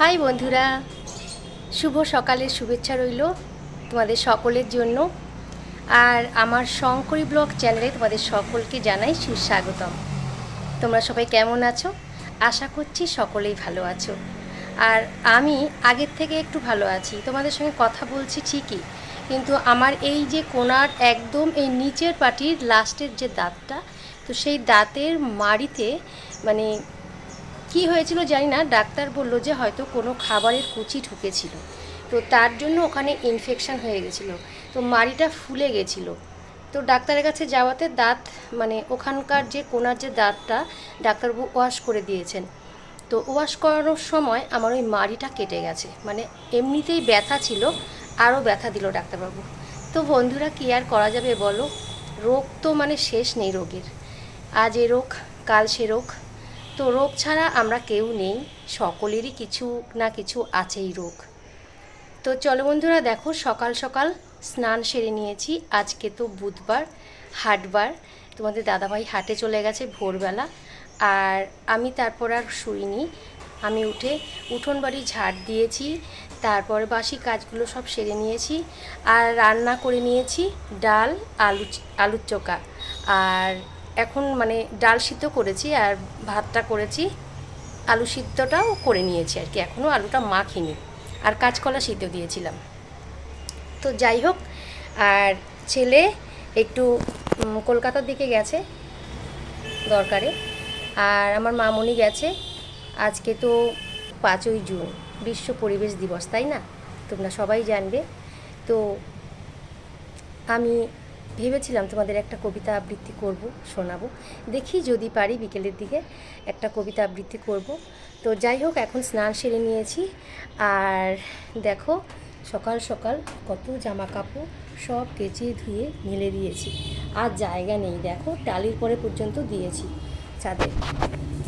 High বন্ধুরা, শুভ সকালের শুভেচ্ছা রইল তোমাদের সকলের জন্য। আর আমার শঙ্করী ব্লগ চ্যানেলে তোমাদের সকলকে জানাই সুস্বাগতম। তোমরা সবাই কেমন আছো? আশা করছি সকলেই ভালো আছো। আর আমি আগের থেকে একটু ভালো আছি। তোমাদের সঙ্গে কথা বলছি ঠিকই, কিন্তু আমার এই যে কোণার একদম এই নিচের পাটির লাস্টের যে দাঁতটা, তো সেই দাঁতের মাড়িতে মানে কি হয়েছিল জানি না, ডাক্তার বলল যে হয়তো কোনো খাবারের কুচি ঢুকেছিল, তো তার জন্য ওখানে ইনফেকশান হয়ে গেছিলো, তো মাড়িটা ফুলে গেছিলো। তো ডাক্তারের কাছে যাওয়াতে দাঁত মানে ওখানকার যে কোণার যে দাঁতটা ডাক্তারবাবু ওয়াশ করে দিয়েছেন। তো ওয়াশ করানোর সময় আমার ওই মাড়িটা কেটে গেছে, মানে এমনিতেই ব্যথা ছিল, আরও ব্যথা দিল ডাক্তারবাবু। তো বন্ধুরা, কী আর করা যাবে বলো, রোগ তো মানে শেষ নেই রোগের। আজ এ রোগ, কাল সে রোগ। তো রোগ ছাড়া আমরা কেউ নেই, সকলেরই কিছু না কিছু আছেই রোগ। তো চলো বন্ধুরা, দেখো সকাল সকাল স্নান সেরে নিয়েছি। আজকে তো বুধবার, হাটবার। তোমাদের দাদাভাই হাটে চলে গেছে ভোরবেলা, আর আমি তারপর আর শুইনি। আমি উঠে উঠোন বাড়ি ঝাড় দিয়েছি, তারপর বাসি কাজগুলো সব সেরে নিয়েছি, আর রান্না করে নিয়েছি ডাল, আলুর চোখা। আর এখন মানে ডাল সিদ্ধ করেছি আর ভাতটা করেছি, আলু সিদ্ধটাও করে নিয়েছি আর কি, এখনও আলুটা মাখিনি। আর কাঁচকলা সিদ্ধ দিয়েছিলাম। তো যাই হোক, আর ছেলে একটু কলকাতার দিকে গেছে দরকারে, আর আমার মামনি গেছে। আজকে তো 5ই জুন, বিশ্ব পরিবেশ দিবস, তাই না? তোমরা সবাই জানবে। তো আমি ভেবেছিলাম তোমাদের একটা কবিতা আবৃত্তি করব, শোনাবো। দেখি যদি পারি বিকেলের দিকে একটা কবিতা আবৃত্তি করব। তো যাই হোক, এখন স্নান সেরে নিয়েছি, আর দেখো সকাল সকাল কত জামা কাপড় সব কেচে ধুয়ে মেলে দিয়েছি। আর জায়গা নেই, দেখো টালির পরে পর্যন্ত দিয়েছি ছাদে।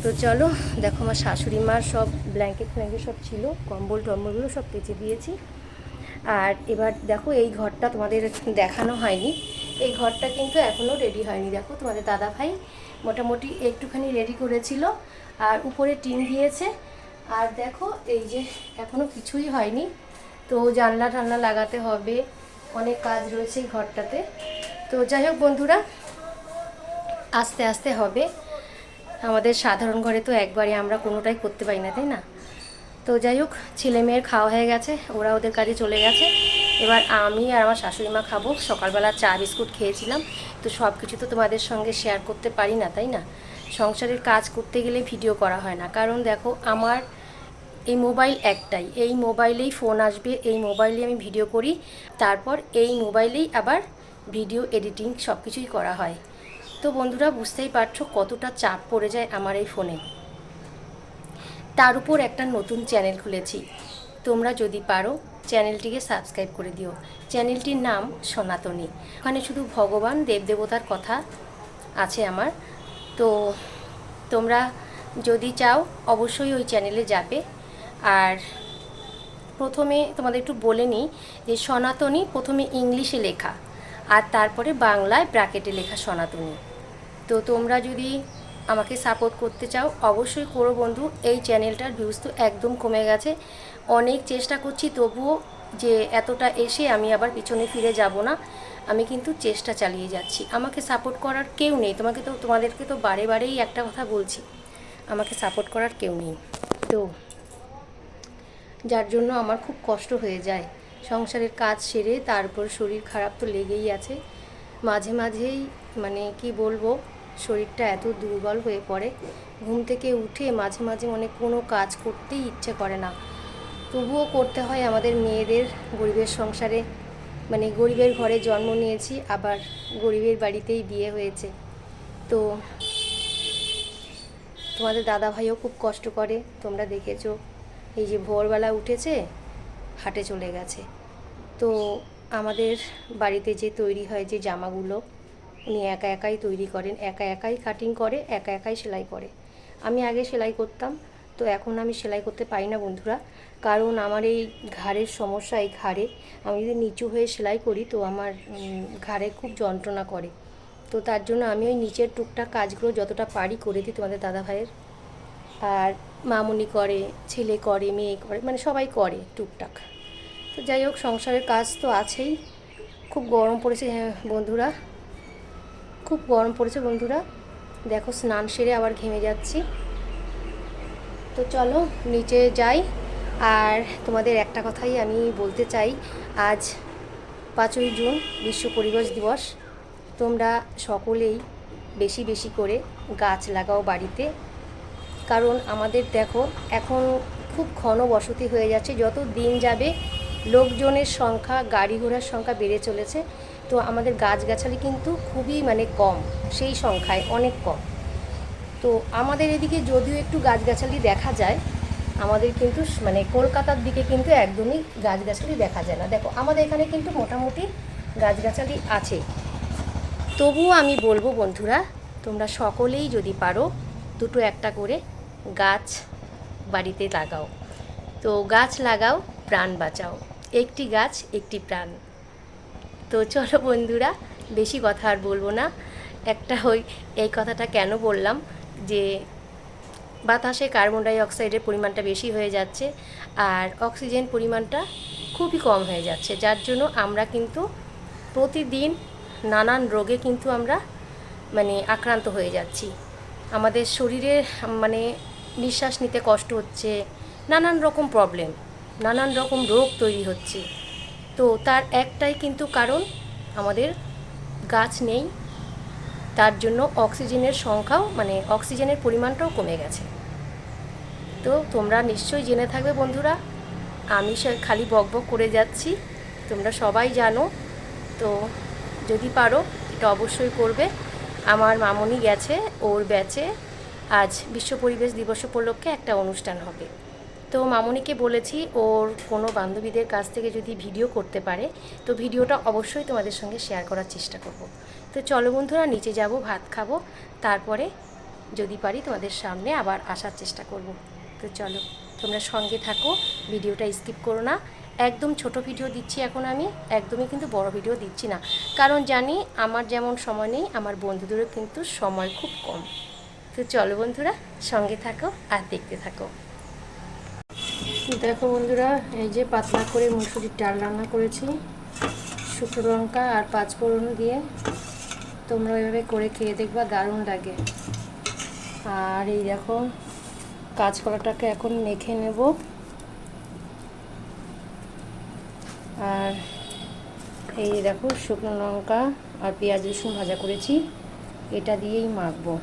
তো চলো দেখো, আমার শাশুড়ি মার সব ব্ল্যাঙ্কেট ফ্ল্যাঙ্কেট সব ছিল, কম্বল টম্বলগুলো সব কেচে দিয়েছি। আর এবার দেখো, এই ঘরটা তোমাদের দেখানো হয়নি, এই ঘরটা কিন্তু এখনও রেডি হয়নি। দেখো তোমাদের দাদাভাই মোটামুটি একটুখানি রেডি করেছিল, আর উপরে টিন দিয়েছে। আর দেখো এই যে এখনও কিছুই হয়নি, তো জানলা টানলা লাগাতে হবে, অনেক কাজ রয়েছে এই ঘরটাতে। তো যাই হোক বন্ধুরা, আস্তে আস্তে হবে। আমাদের সাধারণ ঘরে তো একবারে আমরা কোনোটাই করতে পারি না, তাই না? তো যাই হোক, ছেলে মেয়ের খাওয়া হয়ে গেছে, ওরা ওদের কাজে চলে গেছে। এবার আমি আর আমার শাশুড়ি মা খাবো। সকালবেলা চা বিস্কুট খেয়েছিলাম। তো সব কিছু তো তোমাদের সঙ্গে শেয়ার করতে পারি না, তাই না? সংসারের কাজ করতে গেলে ভিডিও করা হয় না, কারণ দেখো আমার এই মোবাইল একটাই, এই মোবাইলেই ফোন আসবে, এই মোবাইলেই আমি ভিডিও করি, তারপর এই মোবাইলেই আবার ভিডিও এডিটিং সব কিছুই করা হয়। তো বন্ধুরা, বুঝতেই পারছো কতটা চাপ পড়ে যায় আমার এই ফোনে। তার উপর একটা নতুন চ্যানেল খুলেছি, তোমরা যদি পারো চ্যানেলটিকে সাবস্ক্রাইব করে দিও। চ্যানেলটির নাম সনাতনী। ওখানে শুধু ভগবান দেবদেবতার কথা আছে আমার। তো তোমরা যদি চাও অবশ্যই ওই চ্যানেলে যাবে। আর প্রথমে তোমাদের একটু বলে নিই যে সনাতনী প্রথমে ইংলিশে লেখা, আর তারপরে বাংলায় ব্র্যাকেটে লেখা সনাতনী। তো তোমরা যদি আমাকে সাপোর্ট করতে চাও অবশ্যই করো বন্ধু। এই চ্যানেলটার ভিউজ তো একদম কমে গেছে, অনেক চেষ্টা করছি, তবুও যে এতটা এসে আমি আবার পিছনে ফিরে যাব না, আমি কিন্তু চেষ্টা চালিয়ে যাচ্ছি। আমাকে সাপোর্ট করার কেউ নেই, তোমাদেরকে তো বারে বারেই একটা কথা বলছি, আমাকে সাপোর্ট করার কেউ নেই। তো যার জন্য আমার খুব কষ্ট হয়ে যায়। সংসারের কাজ সেরে তারপর শরীর খারাপ তো লেগেই আছে, মাঝে মাঝেই মানে কি বলবো, শরীরটা এত দুর্বল হয়ে পড়ে, ঘুম থেকে উঠে মাঝে মাঝে মানে কোনো কাজ করতেই ইচ্ছে করে না, তবুও করতে হয় আমাদের মেয়েদের। গরিবের সংসারে মানে গরিবের ঘরে জন্ম নিয়েছি, আবার গরিবের বাড়িতেই বিয়ে হয়েছে। তো তোমাদের দাদা ভাইও খুব কষ্ট করে, তোমরা দেখেছো। এই যে ভোরবেলা উঠেছে, হাটে চলে গেছে। তো আমাদের বাড়িতে যে তৈরি হয় যে জামাগুলো, উনি একা একাই তৈরি করেন, একা একাই কাটিং করে, একা একাই সেলাই করে। আমি আগে সেলাই করতাম, তো এখন আমি সেলাই করতে পারি না বন্ধুরা, কারণ আমার এই ঘাড়ের সমস্যা। এই ঘাড়ে আমি যদি নিচু হয়ে সেলাই করি তো আমার ঘাড়ে খুব যন্ত্রণা করে। তো তার জন্য আমি ওই নিচের টুকটাক কাজগুলো যতটা পারি করে দিই তোমাদের দাদা ভাইয়ের। আর মামুনি করে, ছেলে করে, মেয়ে করে, মানে সবাই করে টুকটাক। তো যাই হোক, সংসারের কাজ তো আছেই। খুব গরম পড়েছে বন্ধুরা, খুব গরম পড়েছে বন্ধুরা। দেখো স্নান সেরে আবার ঘেমে যাচ্ছি। তো চলো নিচে যাই। আর তোমাদের একটা কথাই আমি বলতে চাই, আজ 5ই জুন বিশ্ব পরিবেশ দিবস। তোমরা সকলেই বেশি বেশি করে গাছ লাগাও বাড়িতে। কারণ আমাদের দেখো এখন খুব ঘন বসতি হয়ে যাচ্ছে, যত দিন যাবে লোকজনের সংখ্যা, গাড়ি ঘোড়ার সংখ্যা বেড়ে চলেছে। তো আমাদের গাছগাছালি কিন্তু খুবই মানে কম, সেই সংখ্যায় অনেক কম। তো আমাদের এদিকে যদিও একটু গাছগাছালি দেখা যায়, আমাদের কিন্তু মানে কলকাতার দিকে কিন্তু একদমই গাছগাছালি দেখা যায় না। দেখো আমাদের এখানে কিন্তু মোটামুটি গাছগাছালি আছে। তবুও আমি বলবো বন্ধুরা, তোমরা সকলেই যদি পারো দুটো একটা করে গাছ বাড়িতে লাগাও। তো গাছ লাগাও, প্রাণ বাঁচাও, একটি গাছ একটি প্রাণ। তো চলো বন্ধুরা, বেশি কথা আর বলবো না। একটা এই কথাটা কেন বললাম, যে বাতাসে কার্বন ডাই অক্সাইডের পরিমাণটা বেশি হয়ে যাচ্ছে আর অক্সিজেন পরিমাণটা খুবই কম হয়ে যাচ্ছে, যার জন্য আমরা কিন্তু প্রতিদিন নানান রোগে কিন্তু আমরা মানে আক্রান্ত হয়ে যাচ্ছি। আমাদের শরীরে মানে নিঃশ্বাস নিতে কষ্ট হচ্ছে, নানান রকম প্রবলেম, নানান রকম রোগ তৈরি হচ্ছে। তো তার একটাই কিন্তু কারণ, আমাদের গাছ নেই, তার জন্য অক্সিজেনের সংখ্যাও মানে অক্সিজেনের পরিমাণটাও কমে গেছে। তো তোমরা নিশ্চয়ই জেনে থাকবে বন্ধুরা, আমি খালি বকবক করে যাচ্ছি, তোমরা সবাই জানো। তো যদি পারো এটা অবশ্যই করবে। আমার মামনি গেছে, ওর ব্যাচে আজ বিশ্ব পরিবেশ দিবস উপলক্ষে একটা অনুষ্ঠান হবে। তো মামনিকে বলেছি ওর কোনো বান্ধবীদের কাছ থেকে যদি ভিডিও করতে পারে তো ভিডিওটা অবশ্যই তোমাদের সঙ্গে শেয়ার করার চেষ্টা করব। তো চলো বন্ধুরা, নিচে যাব, ভাত খাবো, তারপরে যদি পারি তোমাদের সামনে আবার আসার চেষ্টা করব। তো চলো তোমরা সঙ্গে থাকো, ভিডিওটা স্কিপ করো না। একদম ছোট ভিডিও দিচ্ছি এখন আমি, একদমই কিন্তু বড় ভিডিও দিচ্ছি না, কারণ জানি আমার যেমন সময় নেই, আমার বন্ধুদেরও কিন্তু সময় খুব কম। তো চলো বন্ধুরা, সঙ্গে থাকো আর দেখতে থাকো। দেখো বন্ধুরা, এই যে পাতলা করে মুসুরির ডাল রান্না করেছি শুকনো লঙ্কা আর পাঁচফোড়ন দিয়ে। তোমরা এভাবে করে খেয়ে দেখবা, দারুণ লাগে। আর এই দেখো কাঁচকলাটাকে এখন মেখে নেব, আর এই দেখো শুকনো লঙ্কা আর পেঁয়াজ রসুন ভাজা করেছি, এটা দিয়েই মাখবো।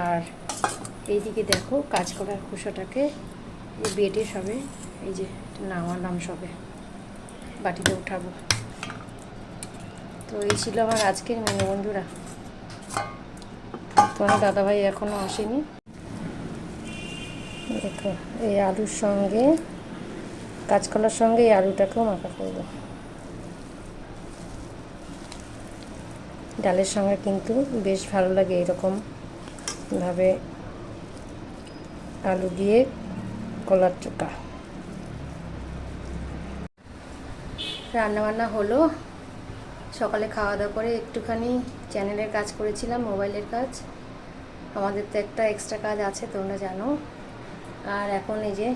আর এইদিকে দেখো কাঁচকলার খোসাটাকে বেটে সবে এই যে নামালাম, সবে বাটিতে উঠাবো। তো এই ছিল আমার আজকের মেনু বন্ধুরা। তোমার দাদাভাই এখনও আসেনি। দেখো এই আলুর সঙ্গে, কাঁচকলার সঙ্গে এই আলুটাকেও মাখা করব। ডালের সঙ্গে কিন্তু বেশ ভালো লাগে এরকমভাবে আলু দিয়ে কলার চোখা। রান্নাবান্না হলো, সকালে খাওয়া দাওয়া করে একটুখানি চ্যানেলের কাজ করেছিলাম, মোবাইলের কাজ। আমাদের তো একটা এক্সট্রা কাজ আছে তোমরা জানো। আর এখন এই যে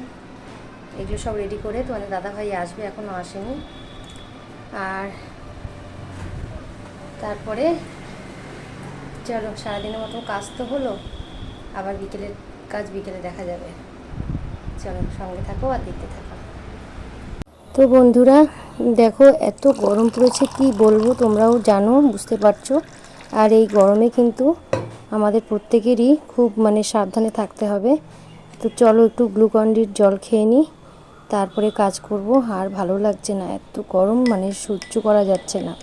এগুলো সব রেডি করে তোমাদের দাদাভাই আসবে, এখনও আসেনি। আর তারপরে চলো, সারাদিনের মতো কাজ তো হলো, আবার বিকেলের কাজ বিকেলে দেখা যাবে। চলো সঙ্গে থাকো আর দেখতে থাকো। তো বন্ধুরা দেখো, এত গরম পড়েছে কি বলবো, তোমরাও জানো, বুঝতে পারছো। আর এই গরমে কিন্তু আমাদের প্রত্যেকেরই খুব মানে সাবধানে থাকতে হবে। তো চলো একটু গ্লুকন-ডির জল খেয়ে নিই, তারপরে কাজ করব। আর ভালো লাগছে না, এত গরম মানে সহ্য করা যাচ্ছে না।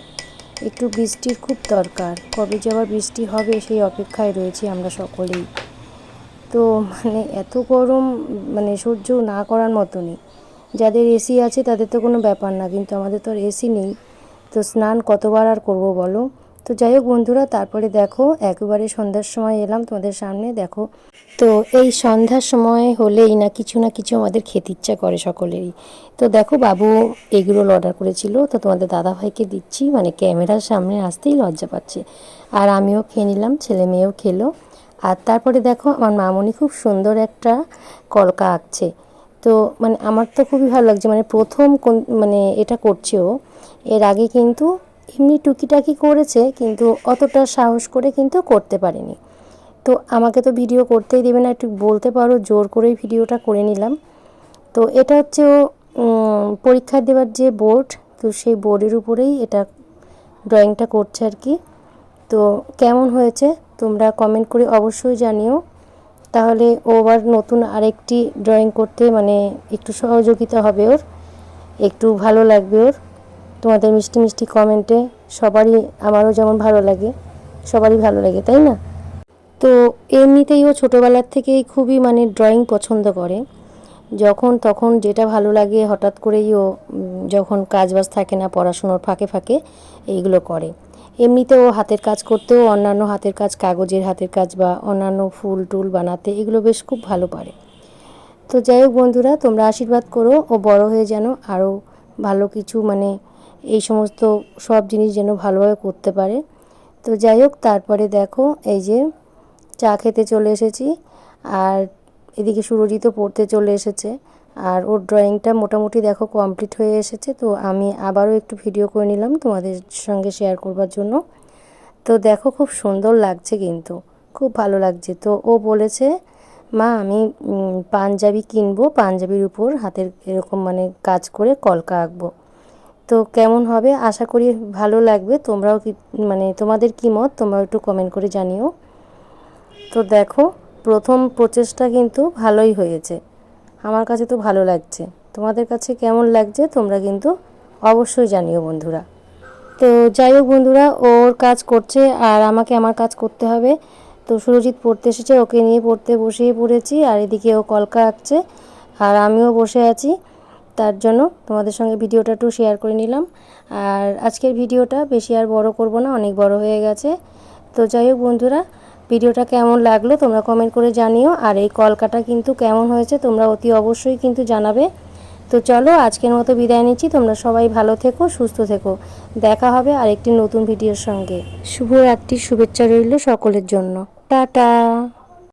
একটু বৃষ্টির খুব দরকার, কবে যে আবার বৃষ্টি হবে সেই অপেক্ষায় রয়েছি আমরা সকলেই। তো মানে এত গরম মানে সহ্য না করার মতনই। যাদের এসি আছে তাদের তো কোনো ব্যাপার না, কিন্তু আমাদের তো আর এসি নেই। তো স্নান কতবার আর করব বলো। তো যাই হোক বন্ধুরা, তারপরে দেখো একেবারে সন্ধ্যার সময় এলাম তোমাদের সামনে। দেখো তো এই সন্ধ্যার সময় হলেই না কিছু আমাদের খেতে ইচ্ছা করে সকলেরই। তো দেখো বাবু এগরোল অর্ডার করেছিল, তো তোমাদের দাদাভাইকে দিচ্ছি, মানে ক্যামেরার সামনে আসতেই লজ্জা পাচ্ছে। আর আমিও খেয়ে নিলাম, ছেলে মেয়েও খেলো। আর তারপরে দেখো আমার মামনি খুব সুন্দর একটা কলকা আঁকছে। তো মানে আমার তো খুবই ভালো লাগছে, মানে প্রথম মানে এটা করছে ও। এর আগে কিন্তু এমনি টুকিটাকি করেছে, কিন্তু অতটা সাহস করে কিন্তু করতে পারেনি। তো আমাকে তো ভিডিও করতেই দেবে না, একটু বলতে পারো, জোর করেই ভিডিওটা করে নিলাম। তো এটা হচ্ছে ও পরীক্ষা দেওয়ার যে বোর্ড, তো সেই বোর্ডের উপরেই এটা ড্রয়িংটা করছে আর কি। তো কেমন হয়েছে তোমরা কমেন্ট করে অবশ্যই জানিও, তাহলে ও আবার নতুন আরেকটি ড্রয়িং করতে মানে একটু সহযোগিতা হবে ওর, একটু ভালো লাগবে ওর। তোমাদের মিষ্টি মিষ্টি কমেন্টে সবারই, আমারও যেমন ভালো লাগে, সবারই ভালো লাগে, তাই না? তো এমনিতেই ও ছোটোবেলার থেকেই খুবই মানে ড্রয়িং পছন্দ করে। যখন তখন যেটা ভালো লাগে হঠাৎ করেই ও যখন কাজবাজ থাকে না, পড়াশুনোর ফাঁকে ফাঁকে এইগুলো করে। এমনিতে ও হাতের কাজ করতেও, অন্যান্য হাতের কাজ, কাগজের হাতের কাজ বা অন্যান্য ফুল টুল বানাতে, এগুলো বেশ খুব ভালো পারে। তো যাই হোক বন্ধুরা, তোমরা আশীর্বাদ করো ও বড় হয়ে যেন আরও ভালো কিছু মানে এই সমস্ত সব জিনিস যেন ভালোভাবে করতে পারে। তো যাই হোক, তারপরে দেখো এই যে চা খেতে চলে এসেছি, আর এদিকে সুরজিতও পড়তে চলে এসেছে। আর ওর ড্রয়িংটা মোটামুটি দেখো কমপ্লিট হয়ে এসেছে। তো আমি আবারও একটু ভিডিও করে নিলাম তোমাদের সঙ্গে শেয়ার করবার জন্য। তো দেখো খুব সুন্দর লাগছে, কিন্তু খুব ভালো লাগছে। তো ও বলেছে, মা আমি পাঞ্জাবি কিনবো, পাঞ্জাবির উপর হাতের এরকম মানে কাজ করে কলকা আঁকবো। তো কেমন হবে আশা করি ভালো লাগবে। তোমরাও কি মানে তোমাদের কী মত, তোমরাও একটু কমেন্ট করে জানিও। তো দেখো প্রথম প্রচেষ্টা কিন্তু ভালোই হয়েছে, আমার কাছে তো ভালো লাগছে। তোমাদের কাছে কেমন লাগছে তোমরা কিন্তু অবশ্যই জানিও বন্ধুরা। তো যাই হোক বন্ধুরা, ওর কাজ করছে আর আমাকে আমার কাজ করতে হবে। তো সুরজিৎ পড়তে এসেছে, ওকে নিয়ে পড়তে বসিয়ে পড়েছি, আর এদিকে ও কলকা আঁকছে আর আমিও বসে আছি। তার জন্য তোমাদের সঙ্গে ভিডিওটা একটু শেয়ার করে নিলাম। আর আজকের ভিডিওটা বেশি আর বড় করব না, অনেক বড় হয়ে গেছে। তো যাই হোক বন্ধুরা, ভিডিওটা কেমন লাগলো তোমরা কমেন্ট করে জানিও। আর এই কলকাটা কিন্তু কেমন হয়েছে তোমরা অতি অবশ্যই কিন্তু জানাবে। তো চলো আজকের মতো বিদায় নিচ্ছি, তোমরা সবাই ভালো থেকো, সুস্থ থেকো। দেখা হবে আরেকটি নতুন ভিডিওর সঙ্গে। শুভরাত্রির শুভেচ্ছা রইল সকলের জন্য। টাটা।